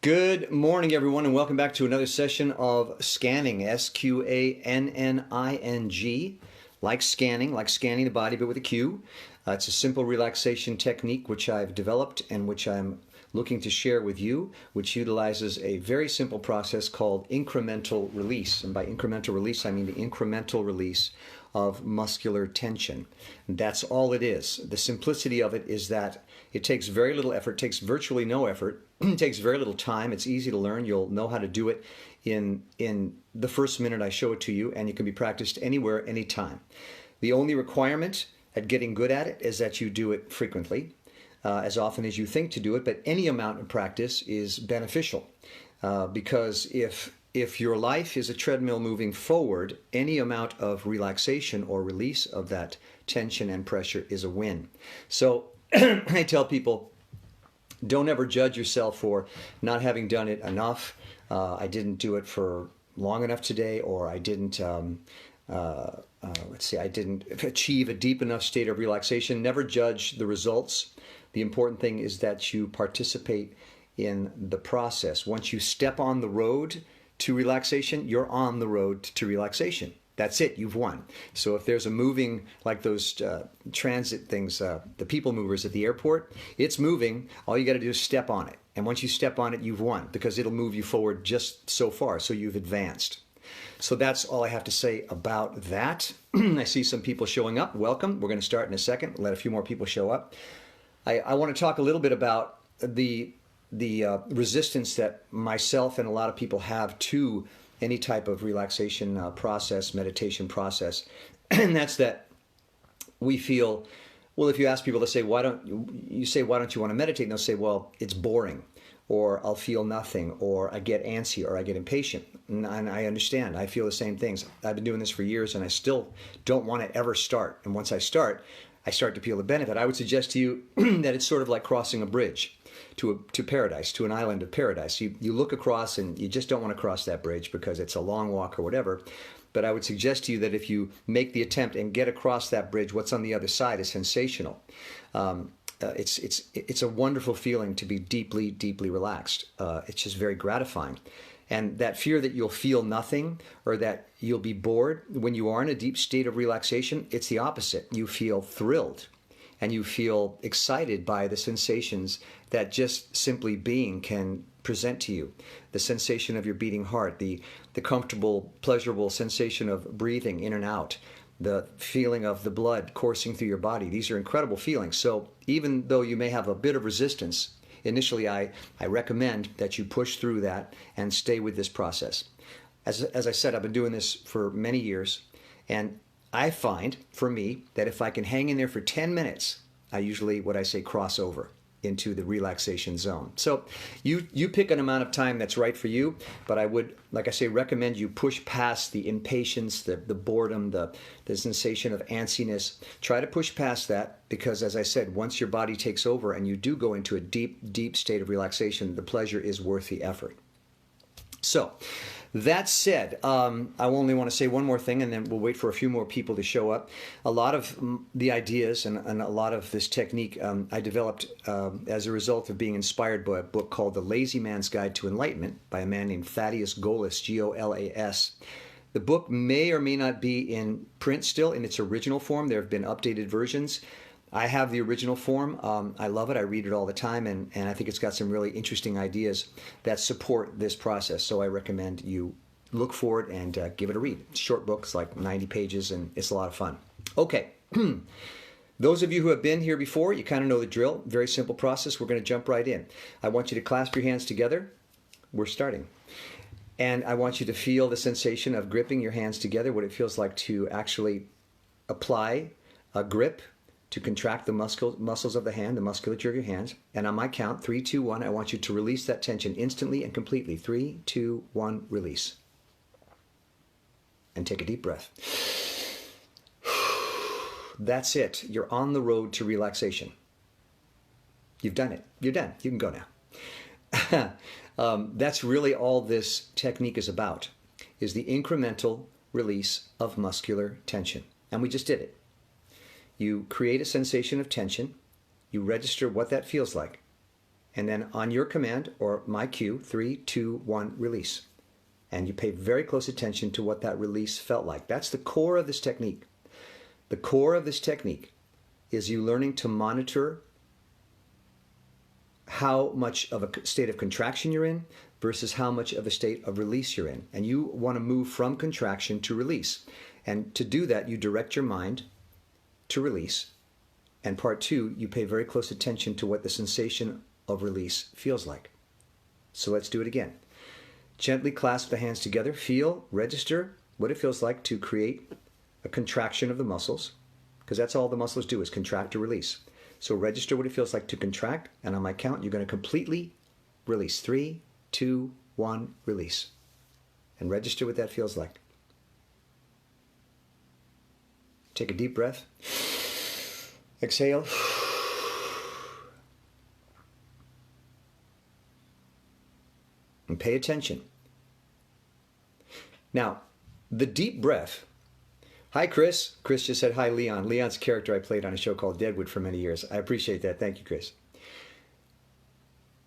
Good morning, everyone, and welcome back to another session of Sqanning, S-Q-A-N-N-I-N-G, like scanning the body, but with a Q. It's a simple relaxation technique which I've developed and which I'm looking to share with you, which utilizes a very simple process called incremental release. And by incremental release, I mean the incremental release of muscular tension. And that's all it is. The simplicity of it is that it takes very little effort, takes virtually no effort, it takes very little time. It's easy to learn. You'll know how to do it in the first minute I show it to you, and it can be practiced anywhere, anytime. The only requirement at getting good at it is that you do it frequently, as often as you think to do it, but any amount of practice is beneficial because if your life is a treadmill moving forward, any amount of relaxation or release of that tension and pressure is a win. So I tell people, don't ever judge yourself for not having done it enough. I didn't do it for long enough today, or I didn't, I didn't achieve a deep enough state of relaxation. Never judge the results. The important thing is that you participate in the process. Once you step on the road to relaxation, you're on the road to relaxation. That's it, you've won. So if there's a moving, like those transit things, the people movers at the airport, it's moving, all you got to do is step on it. And once you step on it, you've won, because it'll move you forward just so far, so you've advanced. So that's all I have to say about that. I see some people showing up. Welcome. We're going to start in a second. Let a few more people show up. I want to talk a little bit about the resistance that myself and a lot of people have to any type of relaxation process, meditation process, and that's that we feel, well, if you ask people to say, why don't you want to meditate, and they'll say, well, it's boring, or I'll feel nothing, or I get antsy, or I get impatient. And I understand. I feel the same things. I've been doing this for years, and I still don't want to ever start. And once I start to feel the benefit. I would suggest to you that it's sort of like crossing a bridge to paradise, to an island of paradise. You look across and you just don't want to cross that bridge because it's a long walk or whatever. But I would suggest to you that if you make the attempt and get across that bridge, what's on the other side is sensational. It's a wonderful feeling to be deeply, deeply relaxed. It's just very gratifying. And that fear that you'll feel nothing or that you'll be bored, when you are in a deep state of relaxation, it's the opposite. You feel thrilled and you feel excited by the sensations that just simply being can present to you. The sensation of your beating heart, the comfortable, pleasurable sensation of breathing in and out, the feeling of the blood coursing through your body. These are incredible feelings. So even though you may have a bit of resistance, initially, I recommend that you push through that and stay with this process. As I said, I've been doing this for many years, and I find, for me, that if I can hang in there for 10 minutes, I usually, what I say, cross over into the relaxation zone. So you pick an amount of time that's right for you, but I would, like I say, recommend you push past the impatience, the boredom, the sensation of antsiness. Try to push past that because, as I said, once your body takes over and you do go into a deep, deep state of relaxation, the pleasure is worth the effort. So, that said, I only want to say one more thing, and then we'll wait for a few more people to show up. A lot of the ideas and a lot of this technique I developed as a result of being inspired by a book called The Lazy Man's Guide to Enlightenment by a man named Thaddeus Golas, G-O-L-A-S. The book may or may not be in print still in its original form. There have been updated versions. I have the original form. I love it. I read it all the time, and I think it's got some really interesting ideas that support this process. So I recommend you look for it and give it a read. It's a short book. It's like 90 pages, and it's a lot of fun. Okay. Those of you who have been here before, you kind of know the drill. Very simple process. We're going to jump right in. I want you to clasp your hands together. We're starting. And I want you to feel the sensation of gripping your hands together, what it feels like to actually apply a grip, to contract the muscles of the hand, the musculature of your hands. And on my count, 3, 2, 1, I want you to release that tension instantly and completely. 3, 2, 1, release. And take a deep breath. That's it. You're on the road to relaxation. You've done it. You're done. You can go now. That's really all this technique is about, is the incremental release of muscular tension. And we just did it. You create a sensation of tension, you register what that feels like, And then on your command or my cue, 3, 2, 1, release. And you pay very close attention to what that release felt like. That's the core of this technique. The core of this technique is you learning to monitor how much of a state of contraction you're in versus how much of a state of release you're in. And you want to move from contraction to release. And to do that, you direct your mind to release. And part 2, you pay very close attention to what the sensation of release feels like. So let's do it again. Gently clasp the hands together. Feel, register what it feels like to create a contraction of the muscles, because that's all the muscles do is contract or release. So register what it feels like to contract, and on my count, you're going to completely release. 3, 2, 1, release. And register what that feels like. Take a deep breath. Exhale. And pay attention. Now, the deep breath. Hi, Chris. Chris just said hi, Leon. Leon's a character I played on a show called Deadwood for many years. I appreciate that. Thank you, Chris.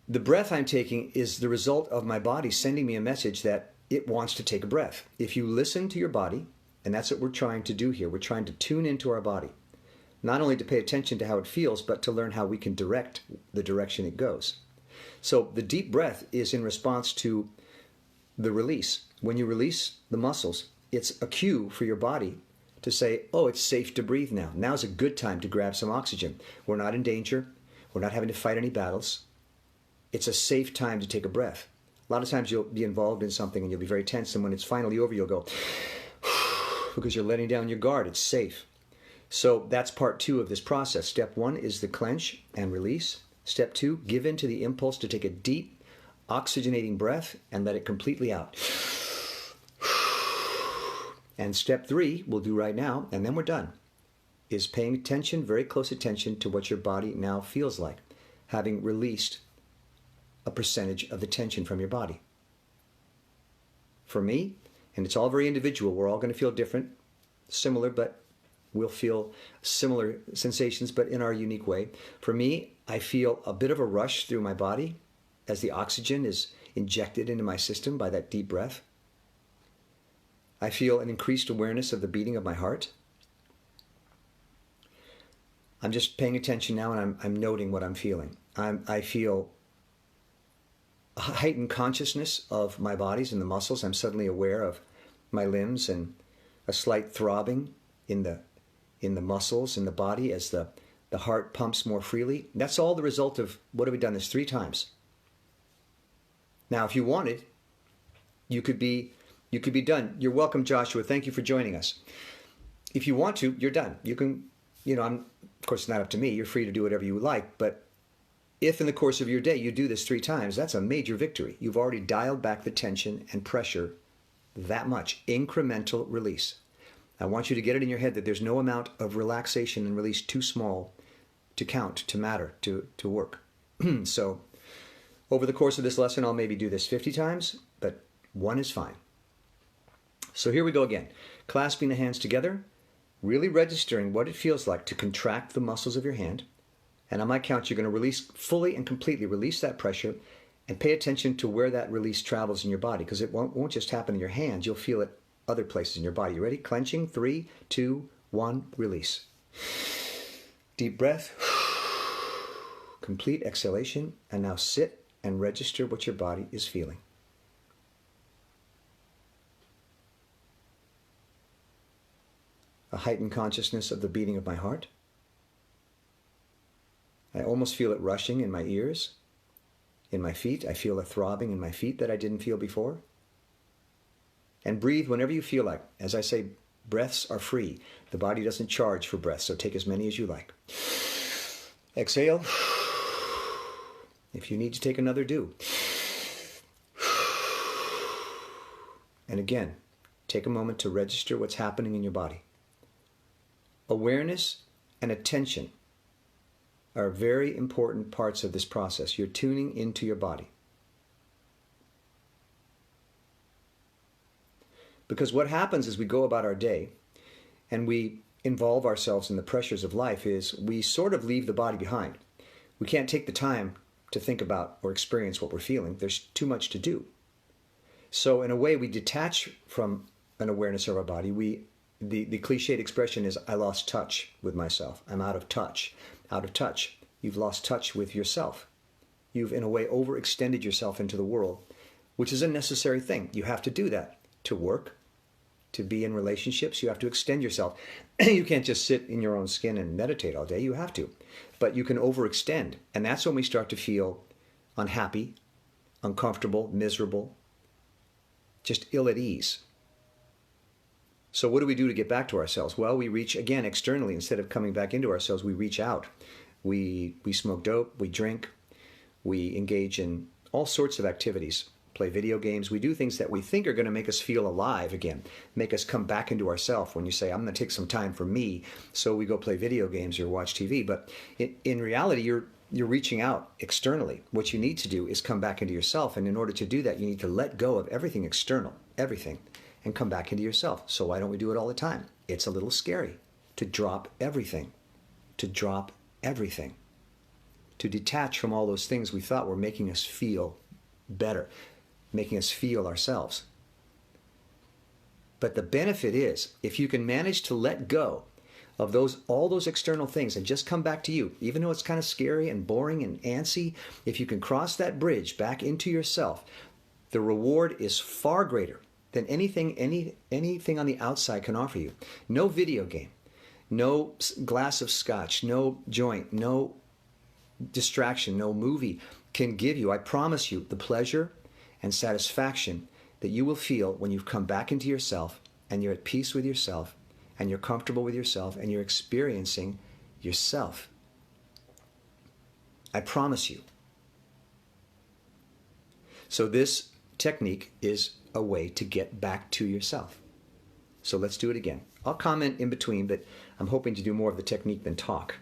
The breath I'm taking is the result of my body sending me a message that it wants to take a breath. If you listen to your body, and that's what we're trying to do here, we're trying to tune into our body. Not only to pay attention to how it feels, but to learn how we can direct the direction it goes. So the deep breath is in response to the release. When you release the muscles, it's a cue for your body to say, oh, it's safe to breathe now. Now's a good time to grab some oxygen. We're not in danger. We're not having to fight any battles. It's a safe time to take a breath. A lot of times you'll be involved in something and you'll be very tense, and when it's finally over, you'll go, because you're letting down your guard. It's safe. So that's part 2 of this process. Step 1 is the clench and release. Step 2, give in to the impulse to take a deep, oxygenating breath and let it completely out. And step 3, we'll do right now, and then we're done, is paying attention, very close attention to what your body now feels like, having released a percentage of the tension from your body. For me, and it's all very individual, we're all going to feel different, similar, but we'll feel similar sensations, but in our unique way. For me, I feel a bit of a rush through my body as the oxygen is injected into my system by that deep breath. I feel an increased awareness of the beating of my heart. I'm just paying attention now, and I'm noting what I'm feeling. I feel a heightened consciousness of my bodies and the muscles. I'm suddenly aware of my limbs and a slight throbbing in the muscles in the body as the heart pumps more freely. That's all the result of, what have we done this 3 times? Now, if you wanted, you could be done. You're welcome, Joshua. Thank you for joining us. If you want to, you're done. You can, of course, it's not up to me. You're free to do whatever you like. But if in the course of your day you do this 3 times, that's a major victory. You've already dialed back the tension and pressure that much. Incremental release. I want you to get it in your head that there's no amount of relaxation and release too small to count, to matter, to work. So over the course of this lesson, I'll maybe do this 50 times, but 1 is fine. So here we go again. Clasping the hands together, really registering what it feels like to contract the muscles of your hand. And on my count, you're going to release fully and completely, release that pressure, and pay attention to where that release travels in your body, because it won't just happen in your hands. You'll feel it other places in your body. You ready? Clenching. 3, 2, 1, release. Deep breath. Complete exhalation. And now sit and register what your body is feeling. A heightened consciousness of the beating of my heart. I almost feel it rushing in my ears, in my feet. I feel a throbbing in my feet that I didn't feel before. And breathe whenever you feel like. As I say, breaths are free. The body doesn't charge for breaths, so take as many as you like. Exhale. If you need to take another, do. And again, take a moment to register what's happening in your body. Awareness and attention are very important parts of this process. You're tuning into your body. Because what happens as we go about our day and we involve ourselves in the pressures of life is we sort of leave the body behind. We can't take the time to think about or experience what we're feeling. There's too much to do. So in a way, we detach from an awareness of our body. The cliched expression is, I lost touch with myself. I'm out of touch. Out of touch. You've lost touch with yourself. You've, in a way, overextended yourself into the world, which is a necessary thing. You have to do that to work, to be in relationships. You have to extend yourself. You can't just sit in your own skin and meditate all day. You have to. But you can overextend. And that's when we start to feel unhappy, uncomfortable, miserable, just ill at ease. So what do we do to get back to ourselves? Well, we reach, again, externally. Instead of coming back into ourselves, we reach out. We smoke dope, we drink, we engage in all sorts of activities, play video games. We do things that we think are going to make us feel alive again, make us come back into ourselves. When you say, I'm going to take some time for me, so we go play video games or watch TV. But in reality, you're reaching out externally. What you need to do is come back into yourself. And in order to do that, you need to let go of everything external, everything, and come back into yourself. So why don't we do it all the time? It's a little scary to drop everything, to drop everything, to detach from all those things we thought were making us feel better, making us feel ourselves. But the benefit is, if you can manage to let go of all those external things and just come back to you, even though it's kind of scary and boring and antsy, if you can cross that bridge back into yourself, the reward is far greater than anything on the outside can offer you. No video game, no glass of scotch, no joint, no distraction, no movie can give you, I promise you, the pleasure and satisfaction that you will feel when you've come back into yourself and you're at peace with yourself and you're comfortable with yourself and you're experiencing yourself. I promise you. So this technique is a way to get back to yourself. So let's do it again. I'll comment in between, but I'm hoping to do more of the technique than talk.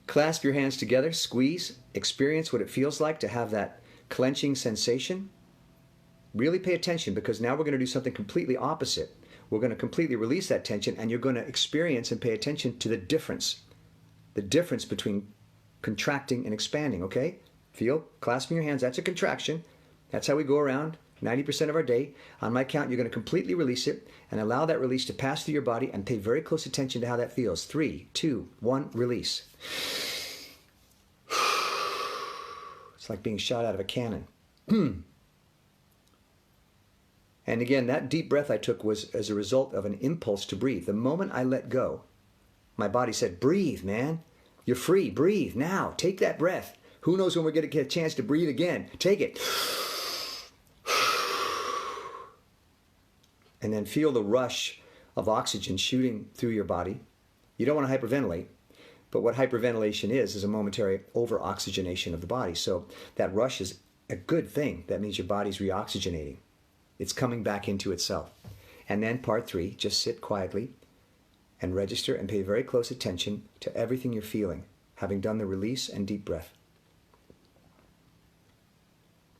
Clasp your hands together, squeeze, experience what it feels like to have that clenching sensation. Really pay attention, because now we're going to do something completely opposite. We're going to completely release that tension, and you're going to experience and pay attention to the difference between contracting and expanding, okay? Feel, clasping your hands, that's a contraction. That's how we go around 90% of our day. On my count, you're going to completely release it and allow that release to pass through your body, and pay very close attention to how that feels. 3, 2, 1, release. It's like being shot out of a cannon. And again, that deep breath I took was as a result of an impulse to breathe. The moment I let go, my body said, breathe, man. You're free. Breathe now. Take that breath. Who knows when we're going to get a chance to breathe again? Take it. And then feel the rush of oxygen shooting through your body. You don't want to hyperventilate, but what hyperventilation is a momentary over-oxygenation of the body. So that rush is a good thing. That means your body's reoxygenating. It's coming back into itself. And then part 3, just sit quietly and register and pay very close attention to everything you're feeling, having done the release and deep breath.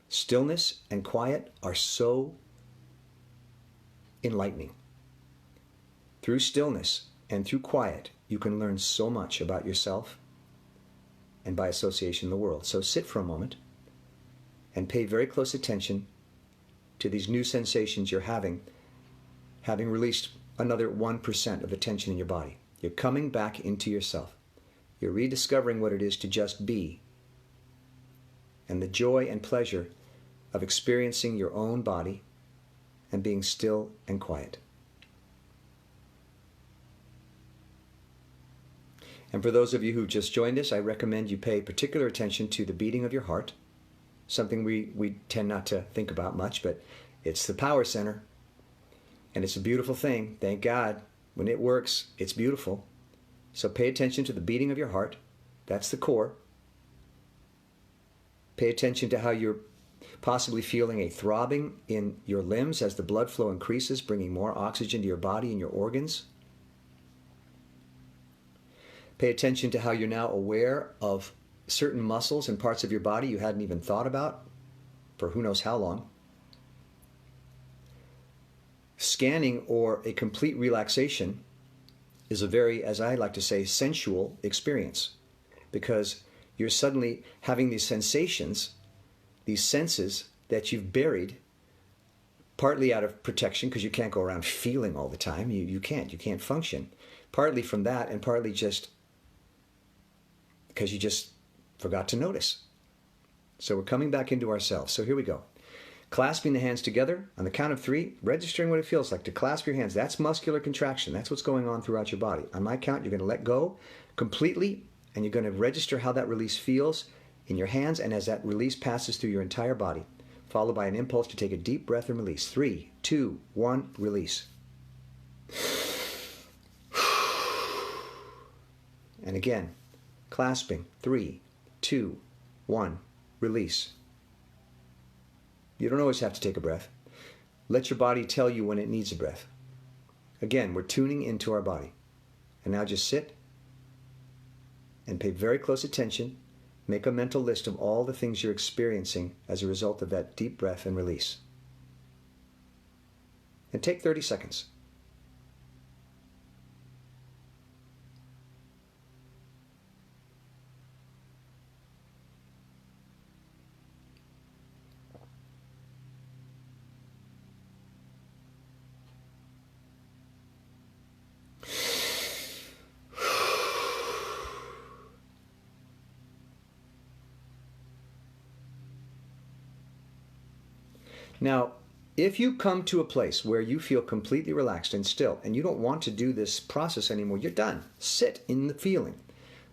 Stillness and quiet are so enlightening. Through stillness and through quiet, you can learn so much about yourself and by association the world. So sit for a moment and pay very close attention to these new sensations you're having released another 1% of the tension in your body. You're coming back into yourself. You're rediscovering what it is to just be, and the joy and pleasure of experiencing your own body and being still and quiet. And for those of you who just joined us, I recommend you pay particular attention to the beating of your heart, something we tend not to think about much, but it's the power center, and it's a beautiful thing. Thank God. When it works, it's beautiful. So pay attention to the beating of your heart. That's the core. Pay attention to how you're possibly feeling a throbbing in your limbs as the blood flow increases, bringing more oxygen to your body and your organs. Pay attention to how you're now aware of certain muscles and parts of your body you hadn't even thought about for who knows how long. Sqanning, or a complete relaxation, is a very, as I like to say, sensual experience, because you're suddenly having these sensations, these senses that you've buried, partly out of protection because you can't go around feeling all the time. You can't function. Partly from that, and partly just because you just forgot to notice. So we're coming back into ourselves. So here we go. Clasping the hands together on the count of 3, registering what it feels like to clasp your hands. That's muscular contraction. That's what's going on throughout your body. On my count, you're going to let go completely, and you're going to register how that release feels in your hands and as that release passes through your entire body, followed by an impulse to take a deep breath and release. 3, 2, 1, release. And again, clasping. 3, 2, 1, release. You don't always have to take a breath. Let your body tell you when it needs a breath. Again, we're tuning into our body. And now just sit and pay very close attention. Make a mental list of all the things you're experiencing as a result of that deep breath and release. And take 30 seconds. Now, if you come to a place where you feel completely relaxed and still, and you don't want to do this process anymore, you're done. Sit in the feeling.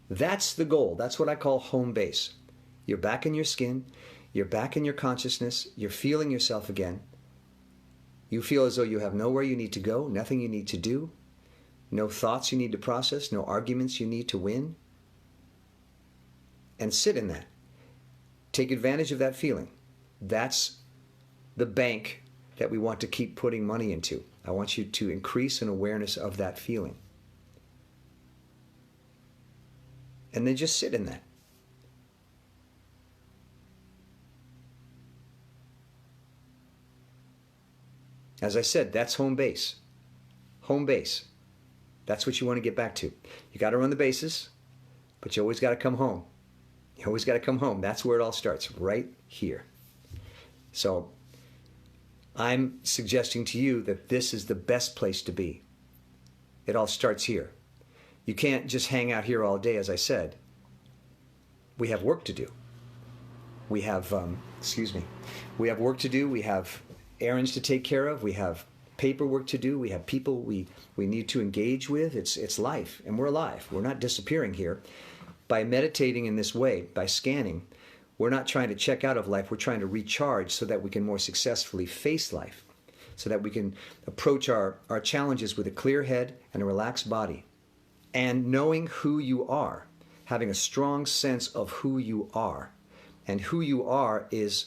That's the goal. That's what I call home base. You're back in your skin. You're back in your consciousness. You're feeling yourself again. You feel as though you have nowhere you need to go, nothing you need to do, no thoughts you need to process, no arguments you need to win. And sit in that. Take advantage of that feeling. That's the bank that we want to keep putting money into. I want you to increase an awareness of that feeling. And then just sit in that. As I said, that's home base. Home base. That's what you want to get back to. You got to run the bases, but you always got to come home. You always got to come home. That's where it all starts, right here. So I'm suggesting to you that this is the best place to be. It all starts here. You can't just hang out here all day, as I said. We have work to do. We have, we have work to do. We have errands to take care of. We have paperwork to do. We have people we need to engage with. It's life, and we're alive. We're not disappearing here. By meditating in this way, by scanning, we're not trying to check out of life. We're trying to recharge so that we can more successfully face life, so that we can approach our challenges with a clear head and a relaxed body. And knowing who you are, having a strong sense of who you are. And who you are is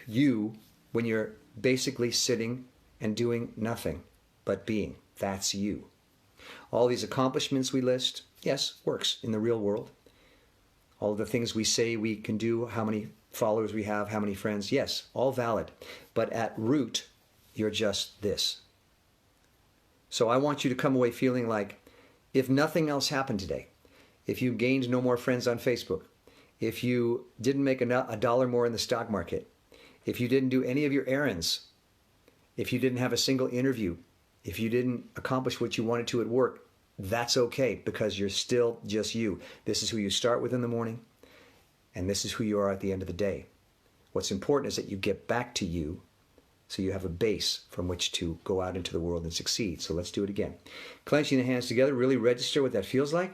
you when you're basically sitting and doing nothing but being. That's you. All these accomplishments we list, yes, works in the real world. All the things we say we can do, how many followers we have, how many friends, yes, all valid. But at root, you're just this. So I want you to come away feeling like, if nothing else happened today, if you gained no more friends on Facebook, if you didn't make a dollar more in the stock market, if you didn't do any of your errands, if you didn't have a single interview, if you didn't accomplish what you wanted to at work, that's okay, because you're still just you. This is who you start with in the morning, and this is who you are at the end of the day. What's important is that you get back to you, so you have a base from which to go out into the world and succeed. So let's do it again. Clenching the hands together, really register what that feels like.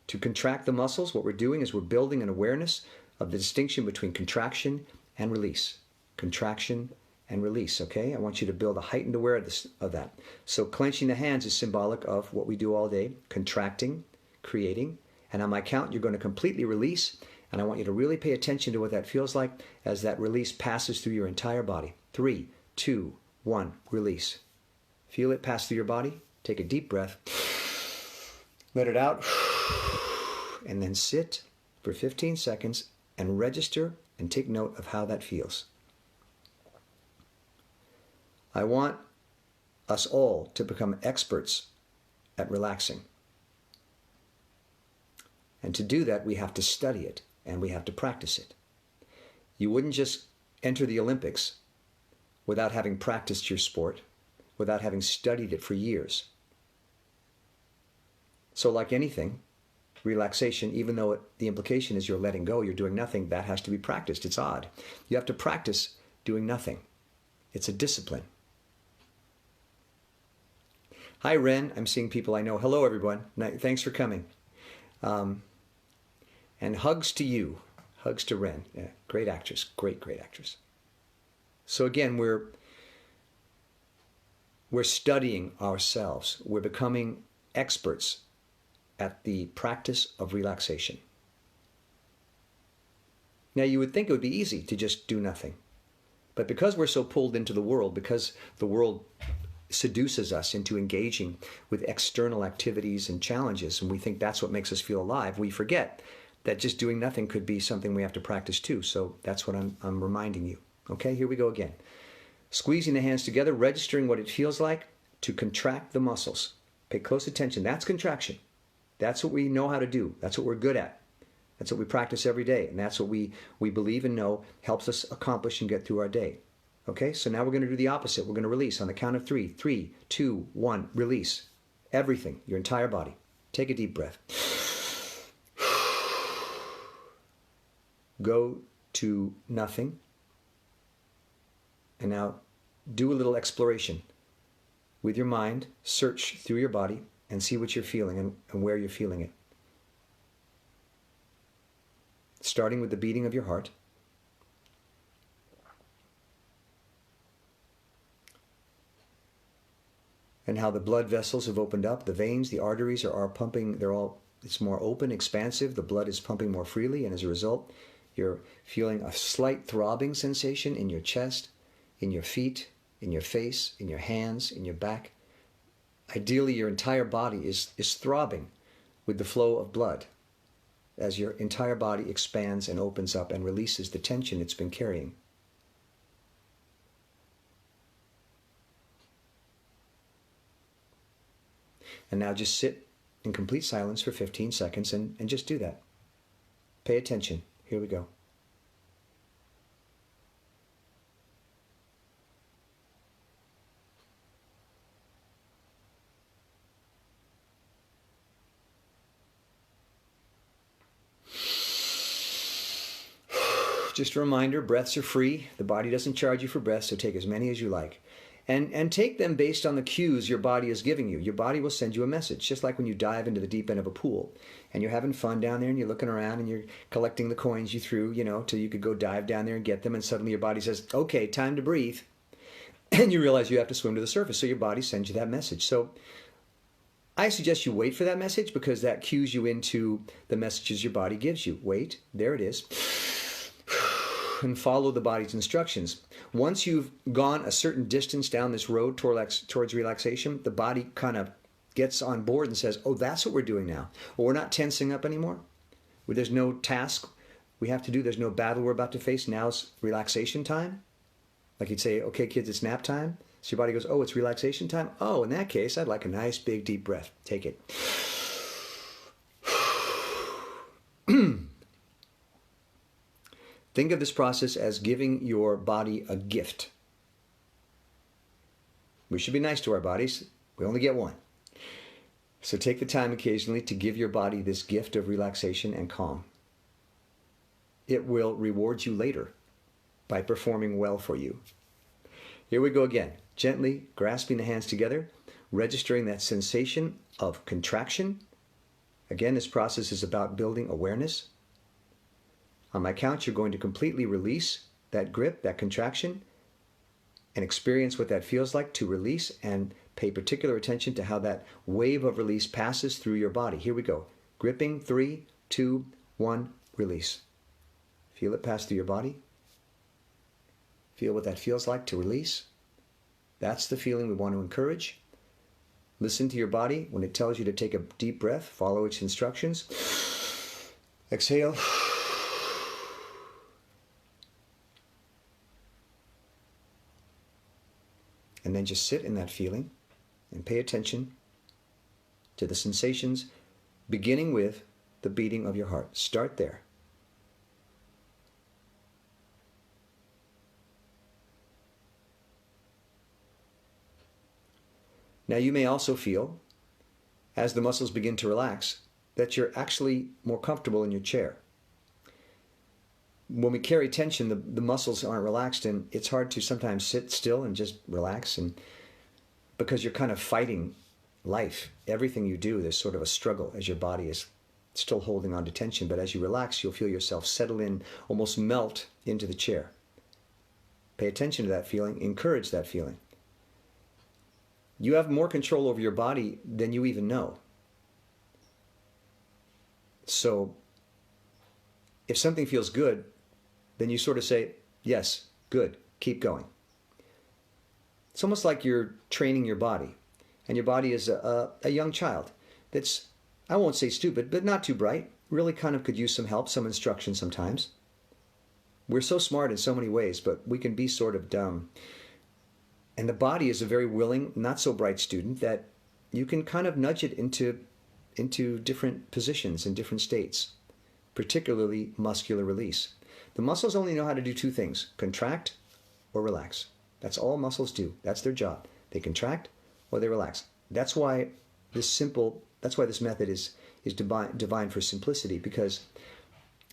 To contract the muscles, what we're doing is we're building an awareness of the distinction between contraction and release. Contraction and release, okay? I want you to build a heightened awareness of that. So clenching the hands is symbolic of what we do all day, contracting, creating, and on my count, you're going to completely release, and I want you to really pay attention to what that feels like as that release passes through your entire body. 3, 2, 1, release. Feel it pass through your body. Take a deep breath. Let it out. And then sit for 15 seconds and register and take note of how that feels. I want us all to become experts at relaxing. And to do that, we have to study it and we have to practice it. You wouldn't just enter the Olympics without having practiced your sport, without having studied it for years. So like anything, relaxation, even though the implication is you're letting go, you're doing nothing, that has to be practiced. It's odd. You have to practice doing nothing. It's a discipline. Hi, Ren. I'm seeing people I know. Hello, everyone. Thanks for coming. And hugs to you. Hugs to Ren. Yeah, great actress. Great, great actress. So again, we're studying ourselves. We're becoming experts at the practice of relaxation. Now, you would think it would be easy to just do nothing. But because we're so pulled into the world, because the world seduces us into engaging with external activities and challenges, and we think that's what makes us feel alive, we forget that just doing nothing could be something we have to practice too. So that's what I'm reminding you. Okay, here we go again. Squeezing the hands together, registering what it feels like to contract the muscles. Pay close attention. That's contraction. That's what we know how to do. That's what we're good at. That's what we practice every day. And that's what we believe and know helps us accomplish and get through our day. Okay, so now we're going to do the opposite. We're going to release on the count of 3. 3, 2, 1. Release. Everything, your entire body. Take a deep breath. Go to nothing. And now do a little exploration. With your mind, search through your body and see what you're feeling and where you're feeling it. Starting with the beating of your heart. And how the blood vessels have opened up, the veins, the arteries are pumping, it's more open, expansive, the blood is pumping more freely, and as a result, you're feeling a slight throbbing sensation in your chest, in your feet, in your face, in your hands, in your back. Ideally, your entire body is throbbing with the flow of blood as your entire body expands and opens up and releases the tension it's been carrying. And now just sit in complete silence for 15 seconds and just do that. Pay attention. Here we go. Just a reminder, breaths are free. The body doesn't charge you for breaths, so take as many as you like. And take them based on the cues your body is giving you. Your body will send you a message, just like when you dive into the deep end of a pool and you're having fun down there and you're looking around and you're collecting the coins you threw, till you could go dive down there and get them, and suddenly your body says, okay, time to breathe. And you realize you have to swim to the surface, so your body sends you that message. So I suggest you wait for that message because that cues you into the messages your body gives you. Wait, there it is. And follow the body's instructions. Once you've gone a certain distance down this road towards relaxation, the body kind of gets on board and says, oh, that's what we're doing now. Well, we're not tensing up anymore. There's no task we have to do. There's no battle we're about to face. Now it's relaxation time. Like you'd say, okay, kids, it's nap time. So your body goes, oh, it's relaxation time. Oh, in that case, I'd like a nice big deep breath. Take it. Think of this process as giving your body a gift. We should be nice to our bodies. We only get one. So take the time occasionally to give your body this gift of relaxation and calm. It will reward you later by performing well for you. Here we go again. Gently grasping the hands together, registering that sensation of contraction. Again, this process is about building awareness. On my count, you're going to completely release that grip, that contraction, and experience what that feels like to release, and pay particular attention to how that wave of release passes through your body. Here we go. Gripping, 3, 2, 1, release. Feel it pass through your body. Feel what that feels like to release. That's the feeling we want to encourage. Listen to your body. When it tells you to take a deep breath, follow its instructions. Exhale. And then just sit in that feeling and pay attention to the sensations, beginning with the beating of your heart. Start there. Now you may also feel, as the muscles begin to relax, that you're actually more comfortable in your chair. When we carry tension, the muscles aren't relaxed, and it's hard to sometimes sit still and just relax, and because you're kind of fighting life. Everything you do, there's sort of a struggle as your body is still holding on to tension, but as you relax, you'll feel yourself settle in, almost melt into the chair. Pay attention to that feeling, encourage that feeling. You have more control over your body than you even know. So if something feels good, then you sort of say, yes, good, keep going. It's almost like you're training your body. And your body is a young child that's, I won't say stupid, but not too bright. Really kind of could use some help, some instruction sometimes. We're so smart in so many ways, but we can be sort of dumb. And the body is a very willing, not so bright student that you can kind of nudge it into different positions in different states, particularly muscular release. The muscles only know how to do two things, contract or relax. That's all muscles do. That's their job. They contract or they relax. That's why this method is divine for simplicity, because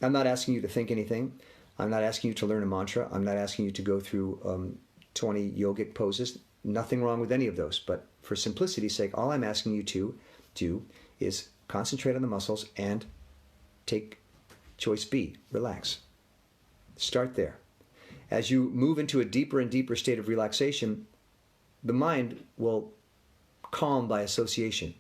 I'm not asking you to think anything. I'm not asking you to learn a mantra. I'm not asking you to go through 20 yogic poses. Nothing wrong with any of those. But for simplicity's sake, all I'm asking you to do is concentrate on the muscles and take choice B, relax. Start there. As you move into a deeper and deeper state of relaxation, the mind will calm by association.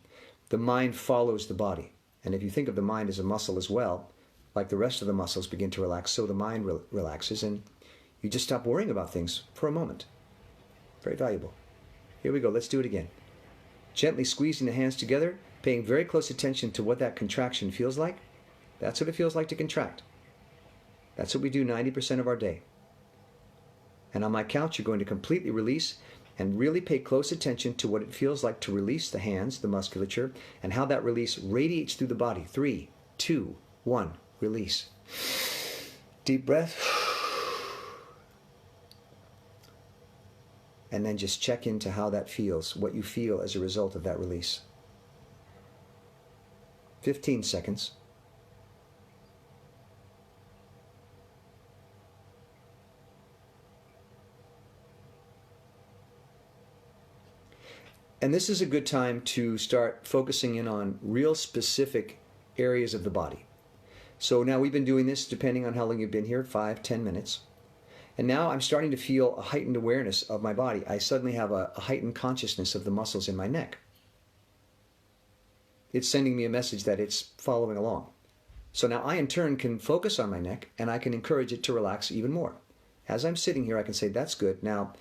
The mind follows the body. And if you think of the mind as a muscle as well, like the rest of the muscles begin to relax, so the mind relaxes, and you just stop worrying about things for a moment. Very valuable. Here we go. Let's do it again. Gently squeezing the hands together, paying very close attention to what that contraction feels like. That's what it feels like to contract. That's what we do 90% of our day. And on my count, you're going to completely release and really pay close attention to what it feels like to release the hands, the musculature, and how that release radiates through the body. 3, 2, 1, release. Deep breath. And then just check into how that feels, what you feel as a result of that release. 15 seconds. And this is a good time to start focusing in on real specific areas of the body. So now we've been doing this, depending on how long you've been here, 5, 10 minutes. And now I'm starting to feel a heightened awareness of my body. I suddenly have a heightened consciousness of the muscles in my neck. It's sending me a message that it's following along. So now I in turn can focus on my neck, and I can encourage it to relax even more. As I'm sitting here, I can say, that's good. Now,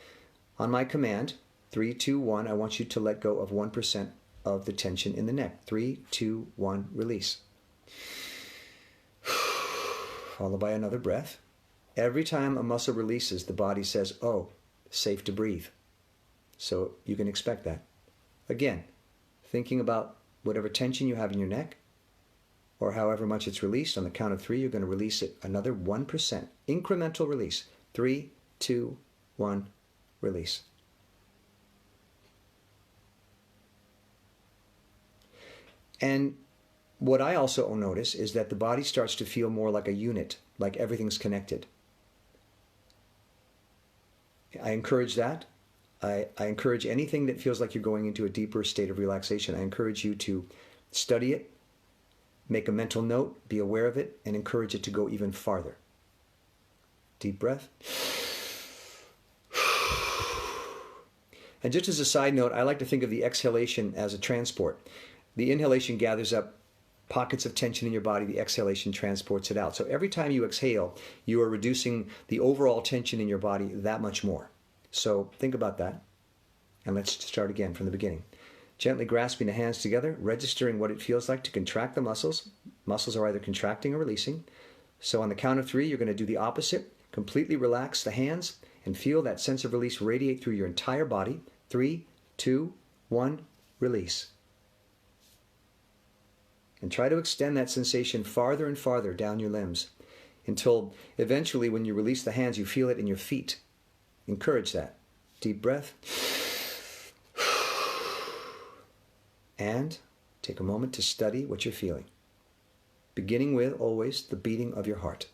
on my command, 3, 2, 1, I want you to let go of 1% of the tension in the neck. 3, 2, 1, release. Followed by another breath. Every time a muscle releases, the body says, oh, safe to breathe. So you can expect that. Again, thinking about whatever tension you have in your neck, or however much it's released, on the count of 3, you're going to release it another 1%. Incremental release. 3, 2, 1, release. And what I also notice is that the body starts to feel more like a unit, like everything's connected. I encourage that. I encourage anything that feels like you're going into a deeper state of relaxation. I encourage you to study it, make a mental note, be aware of it, and encourage it to go even farther. Deep breath. And just as a side note, I like to think of the exhalation as a transport. The inhalation gathers up pockets of tension in your body. The exhalation transports it out. So every time you exhale, you are reducing the overall tension in your body that much more. So think about that. And let's start again from the beginning. Gently grasping the hands together, registering what it feels like to contract the muscles. Muscles are either contracting or releasing. So on the count of 3, you're going to do the opposite. Completely relax the hands and feel that sense of release radiate through your entire body. 3, 2, 1, release. And try to extend that sensation farther and farther down your limbs until eventually when you release the hands, you feel it in your feet. Encourage that. Deep breath. And take a moment to study what you're feeling, beginning with always the beating of your heart.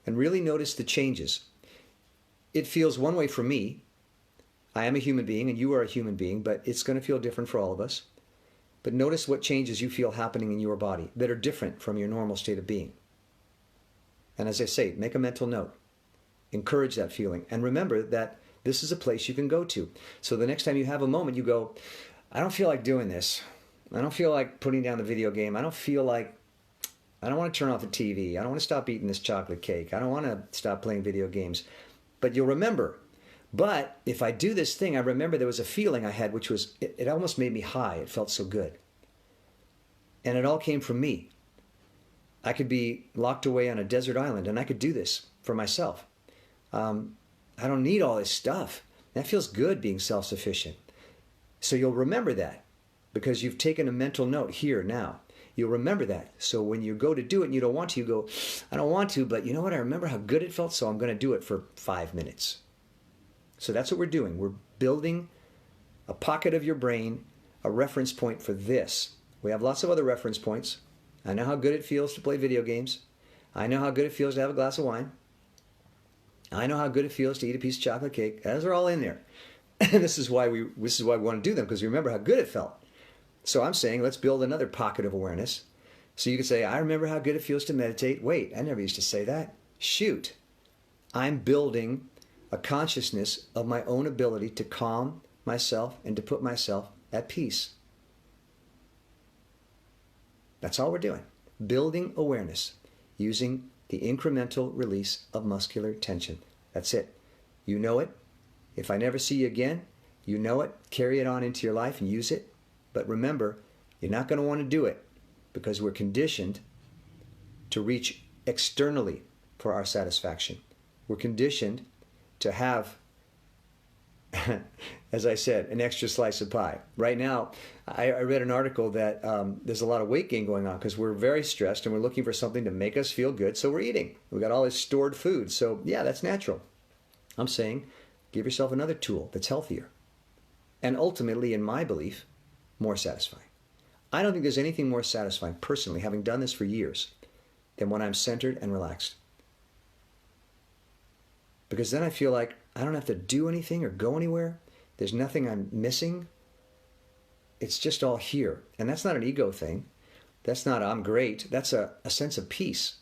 And really notice the changes. It feels one way for me. I am a human being and you are a human being, but it's going to feel different for all of us. But notice what changes you feel happening in your body that are different from your normal state of being. And as I say, make a mental note. Encourage that feeling. And remember that this is a place you can go to. So the next time you have a moment, you go, I don't feel like doing this. I don't feel like putting down the video game. I don't want to turn off the TV. I don't want to stop eating this chocolate cake. I don't want to stop playing video games. But you'll remember. But if I do this thing, I remember there was a feeling I had, which was, it almost made me high. It felt so good. And it all came from me. I could be locked away on a desert island and I could do this for myself. I don't need all this stuff. That feels good being self-sufficient. So you'll remember that because you've taken a mental note here now. You'll remember that. So when you go to do it and you don't want to, you go, I don't want to, but you know what? I remember how good it felt, so I'm going to do it for 5 minutes. So that's what we're doing. We're building a pocket of your brain, a reference point for this. We have lots of other reference points. I know how good it feels to play video games. I know how good it feels to have a glass of wine. I know how good it feels to eat a piece of chocolate cake. Those are all in there. And this is why we want to do them, because we remember how good it felt. So I'm saying let's build another pocket of awareness. So you could say, I remember how good it feels to meditate. Wait, I never used to say that. Shoot. I'm building a consciousness of my own ability to calm myself and to put myself at peace. That's all we're doing. Building awareness using the incremental release of muscular tension. That's it. You know it. If I never see you again, you know it. Carry it on into your life and use it. But remember, you're not going to want to do it because we're conditioned to reach externally for our satisfaction. We're conditioned to have, as I said, an extra slice of pie. Right now, I read an article that there's a lot of weight gain going on because we're very stressed and we're looking for something to make us feel good, so we're eating. We got all this stored food, so yeah, that's natural. I'm saying give yourself another tool that's healthier and ultimately, in my belief, more satisfying. I don't think there's anything more satisfying, personally, having done this for years, than when I'm centered and relaxed. Because then I feel like I don't have to do anything or go anywhere. There's nothing I'm missing. It's just all here. And that's not an ego thing. That's not I'm great. That's a sense of peace.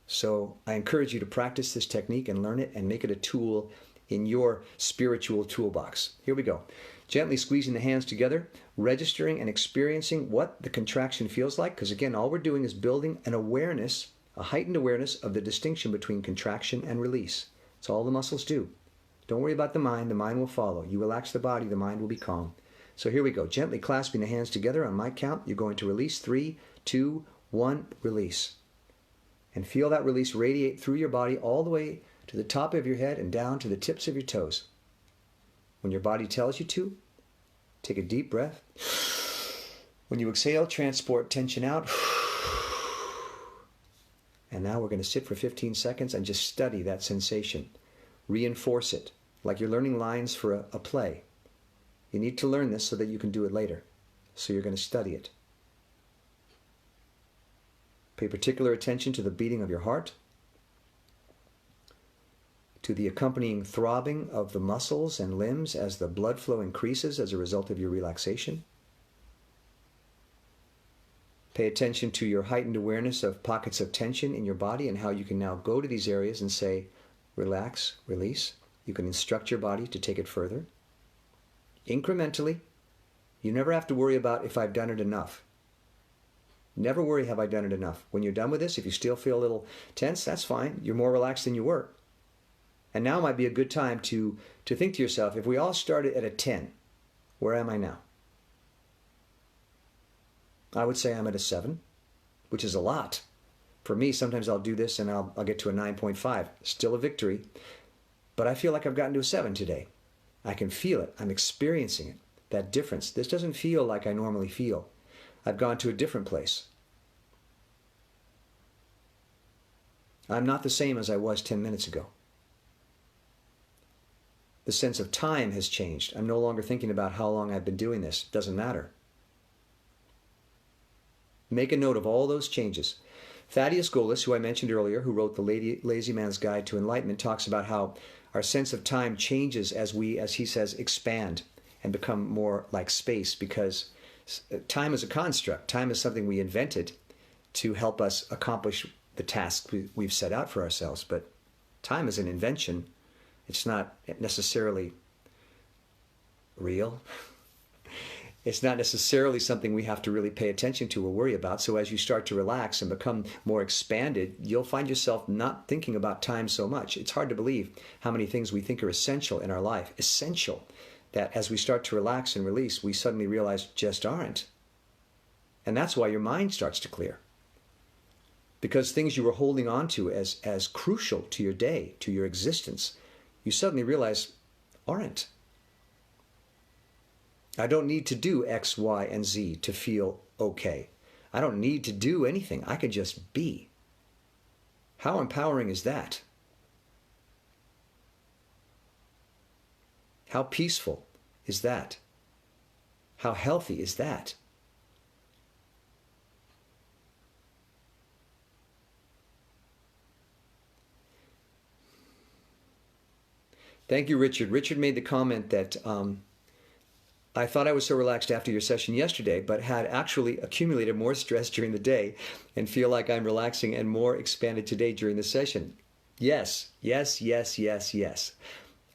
So I encourage you to practice this technique and learn it and make it a tool in your spiritual toolbox. Here we go. Gently squeezing the hands together, registering and experiencing what the contraction feels like. Because again, all we're doing is building an awareness, a heightened awareness of the distinction between contraction and release. That's all the muscles do. Don't worry about the mind will follow. You relax the body, the mind will be calm. So here we go. Gently clasping the hands together on my count, you're going to release. 3, 2, 1, release. And feel that release radiate through your body all the way to the top of your head and down to the tips of your toes. When your body tells you to, take a deep breath. When you exhale, transport tension out. And now we're going to sit for 15 seconds and just study that sensation. Reinforce it, like you're learning lines for a play. You need to learn this so that you can do it later. So you're going to study it. Pay particular attention to the beating of your heart, to the accompanying throbbing of the muscles and limbs as the blood flow increases as a result of your relaxation. Pay attention to your heightened awareness of pockets of tension in your body and how you can now go to these areas and say, relax, release. You can instruct your body to take it further. Incrementally, you never have to worry about if I've done it enough. Never worry, have I done it enough? When you're done with this, if you still feel a little tense, that's fine. You're more relaxed than you were. And now might be a good time to think to yourself, if we all started at a 10, where am I now? I would say I'm at a 7, which is a lot For me, sometimes I'll do this and I'll get to a 9.5. Still a victory, but I feel like I've gotten to a 7 today. I can feel it. I'm experiencing it. That difference. This doesn't feel like I normally feel. I've gone to a different place. I'm not the same as I was 10 minutes ago. The sense of time has changed. I'm no longer thinking about how long I've been doing this. It doesn't matter. Make a note of all those changes. Thaddeus Golis, who I mentioned earlier, who wrote The Lazy Man's Guide to Enlightenment, talks about how our sense of time changes as we, as he says, expand and become more like space, because time is a construct. Time is something we invented to help us accomplish the task we've set out for ourselves. But time is an invention. It's not necessarily real. It's not necessarily something we have to really pay attention to or worry about. So as you start to relax and become more expanded, you'll find yourself not thinking about time so much. It's hard to believe how many things we think are essential in our life, essential, that as we start to relax and release, we suddenly realize just aren't. And that's why your mind starts to clear. Because things you were holding on to as crucial to your day, to your existence, you suddenly realize aren't. I don't need to do X, Y, and Z to feel okay. I don't need to do anything. I can just be. How empowering is that? How peaceful is that? How healthy is that? Thank you, Richard. Richard made the comment that I thought I was so relaxed after your session yesterday, but had actually accumulated more stress during the day and feel like I'm relaxing and more expanded today during the session. Yes, yes, yes, yes, yes.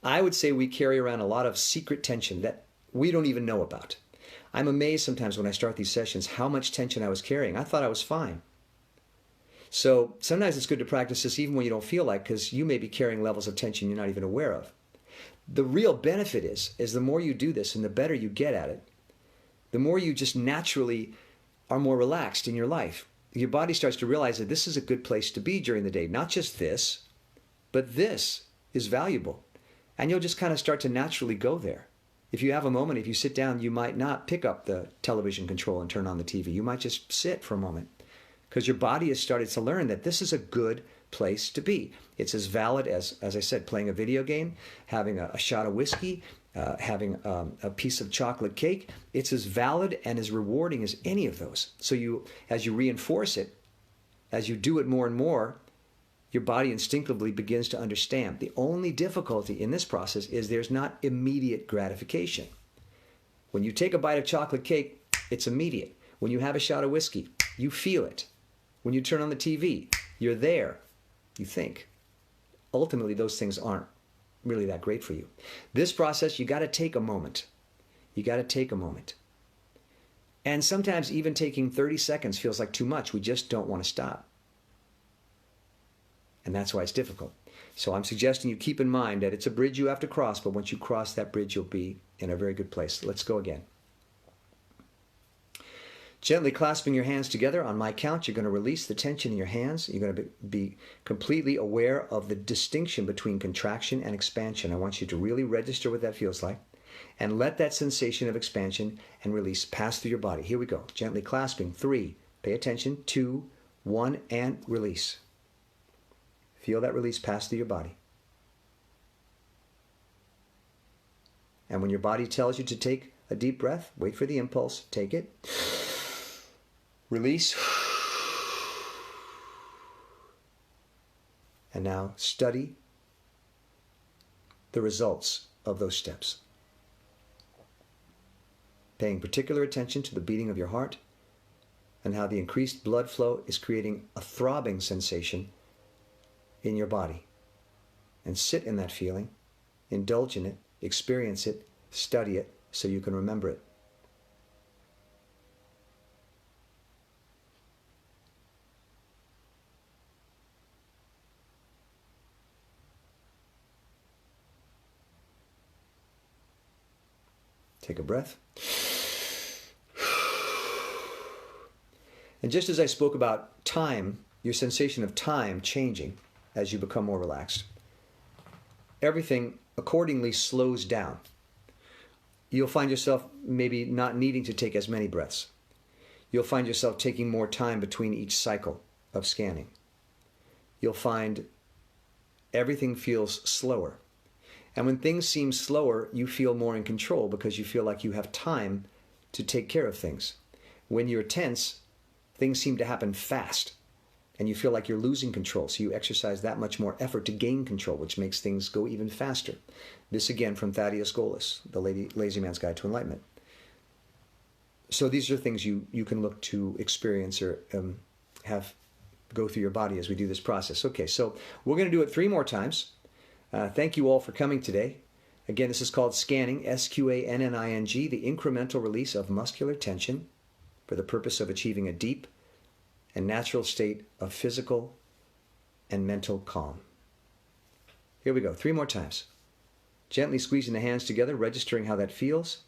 I would say we carry around a lot of secret tension that we don't even know about. I'm amazed sometimes when I start these sessions how much tension I was carrying. I thought I was fine. So sometimes it's good to practice this even when you don't feel like, because you may be carrying levels of tension you're not even aware of. The real benefit is the more you do this and the better you get at it, the more you just naturally are more relaxed in your life. Your body starts to realize that this is a good place to be during the day. Not just this, but this is valuable. And you'll just kind of start to naturally go there. If you have a moment, if you sit down, you might not pick up the television control and turn on the TV. You might just sit for a moment because your body has started to learn that this is a good place to be. It's as valid as I said, playing a video game, having a shot of whiskey, having a piece of chocolate cake. It's as valid and as rewarding as any of those. So as you reinforce it, as you do it more and more, your body instinctively begins to understand. The only difficulty in this process is there's not immediate gratification. When you take a bite of chocolate cake, it's immediate. When you have a shot of whiskey, you feel it. When you turn on the TV, you're there. You think. Ultimately, those things aren't really that great for you. This process, you got to take a moment. You got to take a moment. And sometimes even taking 30 seconds feels like too much. We just don't want to stop. And that's why it's difficult. So I'm suggesting you keep in mind that it's a bridge you have to cross, but once you cross that bridge, you'll be in a very good place. Let's go again. Gently clasping your hands together, on my count, you're going to release the tension in your hands. You're going to be completely aware of the distinction between contraction and expansion. I want you to really register what that feels like and let that sensation of expansion and release pass through your body. Here we go. Gently clasping. 3, pay attention. 2, 1, and release. Feel that release pass through your body. And when your body tells you to take a deep breath, wait for the impulse. Take it. Release. And now study the results of those steps. Paying particular attention to the beating of your heart and how the increased blood flow is creating a throbbing sensation in your body. And sit in that feeling, indulge in it, experience it, study it so you can remember it. Take a breath. And just as I spoke about time your sensation of time changing as you become more relaxed. Everything accordingly slows down. You'll find yourself maybe not needing to take as many breaths. You'll find yourself taking more time between each cycle of scanning. You'll find everything feels slower. And when things seem slower, you feel more in control because you feel like you have time to take care of things. When you're tense, things seem to happen fast and you feel like you're losing control. So you exercise that much more effort to gain control, which makes things go even faster. This again from Thaddeus Golas, The Lazy Man's Guide to Enlightenment. So these are things you can look to experience or have go through your body as we do this process. Okay, so we're going to do it 3 more times. Thank you all for coming today. Again, this is called Sqanning, S-Q-A-N-N-I-N-G, the incremental release of muscular tension for the purpose of achieving a deep and natural state of physical and mental calm. Here we go, 3 more times. Gently squeezing the hands together, registering how that feels.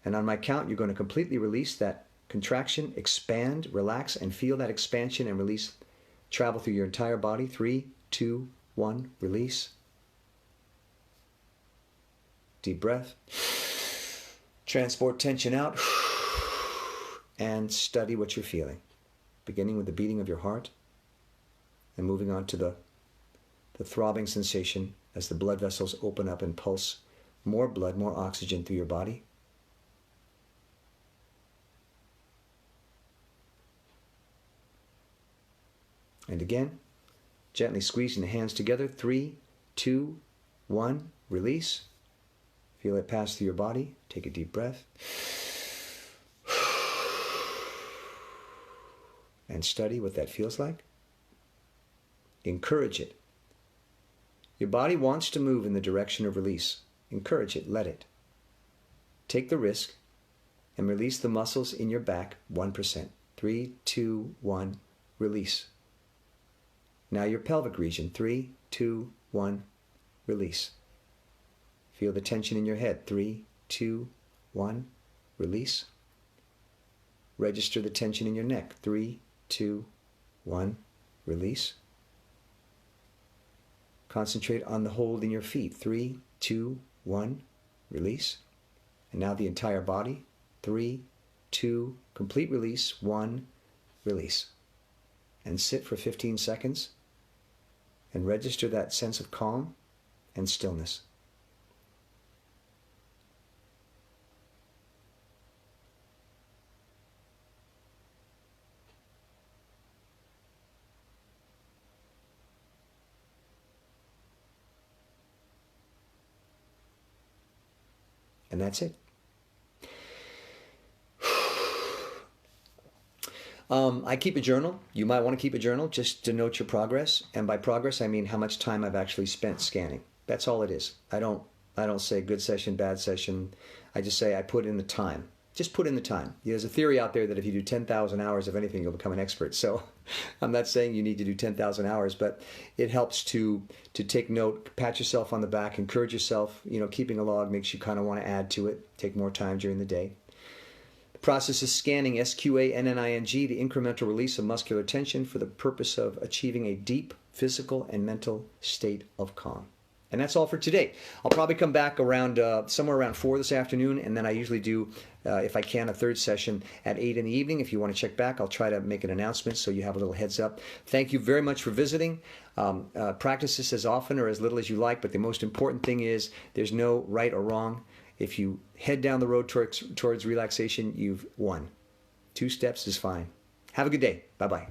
And on my count, you're going to completely release that contraction, expand, relax, and feel that expansion and release travel through your entire body. 3, 2, 1, release. Deep breath. Transport tension out. And study what you're feeling. Beginning with the beating of your heart and moving on to the throbbing sensation as the blood vessels open up and pulse more blood, more oxygen through your body. And again, gently squeezing the hands together. 3, 2, 1, release. Feel it pass through your body. Take a deep breath. And study what that feels like. Encourage it. Your body wants to move in the direction of release. Encourage it, let it. Take the risk and release the muscles in your back 1%. 3, 2, 1, release. Now your pelvic region. 3, 2, 1, release. Feel the tension in your head. 3, 2, 1, release. Register the tension in your neck. 3, 2, 1, release. Concentrate on the hold in your feet. 3, 2, 1, release. And now the entire body. 3, 2, complete release. 1, release. And sit for 15 seconds and register that sense of calm and stillness. And that's it. I keep a journal. You might want to keep a journal just to note your progress. And by progress, I mean how much time I've actually spent scanning. That's all it is. I don't say good session, bad session. I just say I put in the time. Just put in the time. There's a theory out there that if you do 10,000 hours of anything, you'll become an expert. So I'm not saying you need to do 10,000 hours, but it helps to take note, pat yourself on the back, encourage yourself. Keeping a log makes you kind of want to add to it, take more time during the day. The process is Sqanning, S-Q-A-N-N-I-N-G, the incremental release of muscular tension for the purpose of achieving a deep physical and mental state of calm. And that's all for today. I'll probably come back around somewhere around 4 this afternoon, and then I usually do, if I can, a third session at 8 in the evening. If you want to check back, I'll try to make an announcement so you have a little heads up. Thank you very much for visiting. Practice this as often or as little as you like, but the most important thing is there's no right or wrong. If you head down the road towards relaxation, you've won. 2 steps is fine. Have a good day. Bye-bye.